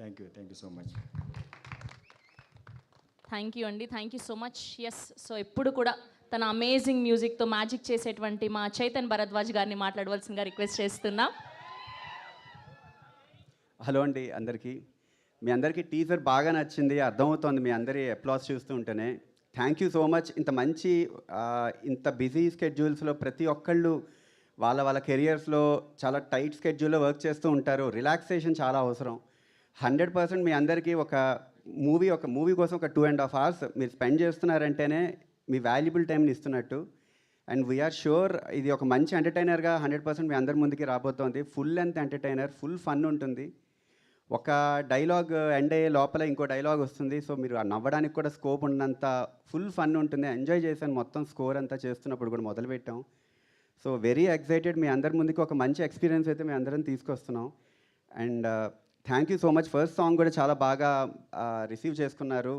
Thank you so much. Thank you అండి, thank you so much. Yes, so ఎప్పుడు కూడా తన అమేజింగ్ మ్యూజిక్తో మ్యాజిక్ చేసేటువంటి మా చైతన్ భరద్వాజ్ గారిని మాట్లాడవలసిందిగా రిక్వెస్ట్ చేస్తున్నాం. హలో అండి అందరికీ. మీ అందరికీ టీజర్ బాగా నచ్చింది, అర్థమవుతోంది మీ అందరి అప్లాస్ చూస్తూ ఉంటేనే. Thank you so much. ఇంత మంచి ఇంత బిజీ స్కెడ్యూల్స్లో ప్రతి ఒక్కళ్ళు వాళ్ళ వాళ్ళ కెరియర్స్లో చాలా టైట్ స్కెడ్యూల్లో వర్క్ చేస్తూ ఉంటారు. రిలాక్సేషన్ చాలా అవసరం. 100% మీ అందరికీ ఒక మూవీ కోసం ఒక 2.5 hours మీరు స్పెండ్ చేస్తున్నారంటేనే మీ వాల్యుబుల్ టైంని ఇస్తున్నట్టు. అండ్ వీఆర్ షూర్ ఇది ఒక మంచి ఎంటర్టైనర్గా 100% మీ అందరి ముందుకి రాబోతోంది. Full length entertainer, full fun ఉంటుంది. ఒక డైలాగ్ ఎండ్ అయ్యే లోపల ఇంకో డైలాగ్ వస్తుంది. సో మీరు నవ్వడానికి కూడా స్కోప్ ఉన్నంత ఫుల్ ఫన్ ఉంటుంది. ఎంజాయ్ చేశాను మొత్తం స్కోర్ అంతా చేస్తున్నప్పుడు కూడా మొదలుపెట్టాం. So very excited. మీ అందరి ముందుకి ఒక మంచి ఎక్స్పీరియన్స్ అయితే మేము అందరం తీసుకొస్తున్నాం. And thank you so much. First song కూడా చాలా బాగా రిసీవ్ చేసుకున్నారు.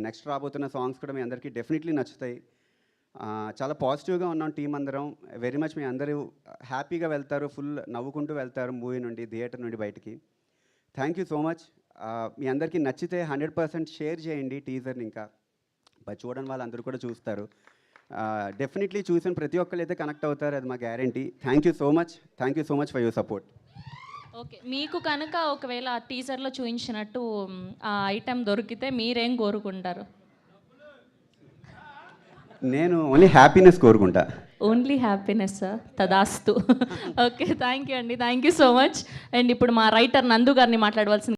నెక్స్ట్ రాబోతున్న సాంగ్స్ కూడా మీ అందరికీ డెఫినెట్లీ నచ్చుతాయి. చాలా పాజిటివ్గా ఉన్నాం టీం అందరం. వెరీ మచ్ మీ అందరూ హ్యాపీగా వెళ్తారు, ఫుల్ నవ్వుకుంటూ వెళ్తారు మూవీ నుండి, థియేటర్ నుండి బయటికి. Thank you so much. మీ అందరికీ నచ్చితే 100% షేర్ చేయండి టీజర్ని. ఇంకా చూడని వాళ్ళందరూ కూడా చూస్తారు. డెఫినెట్లీ చూసిన ప్రతి ఒక్కరు అయితే కనెక్ట్ అవుతారు, అది మా guarantee. Thank you so much. Thank you so much for your support. Okay, మీకు కనుక ఒకవేళ టీజర్లో చూపించినట్టు ఆ ఐటెం దొరికితే మీరేం కోరుకుంటారు? నేను ఓన్లీ హ్యాపీనెస్ కోరుకుంటా. ఓన్లీ హ్యాపీనెస్, తదాస్తు. ఓకే, థ్యాంక్ యూ అండి, thank you so much. And ఇప్పుడు మా రైటర్ నందు గారిని మాట్లాడవలసింది.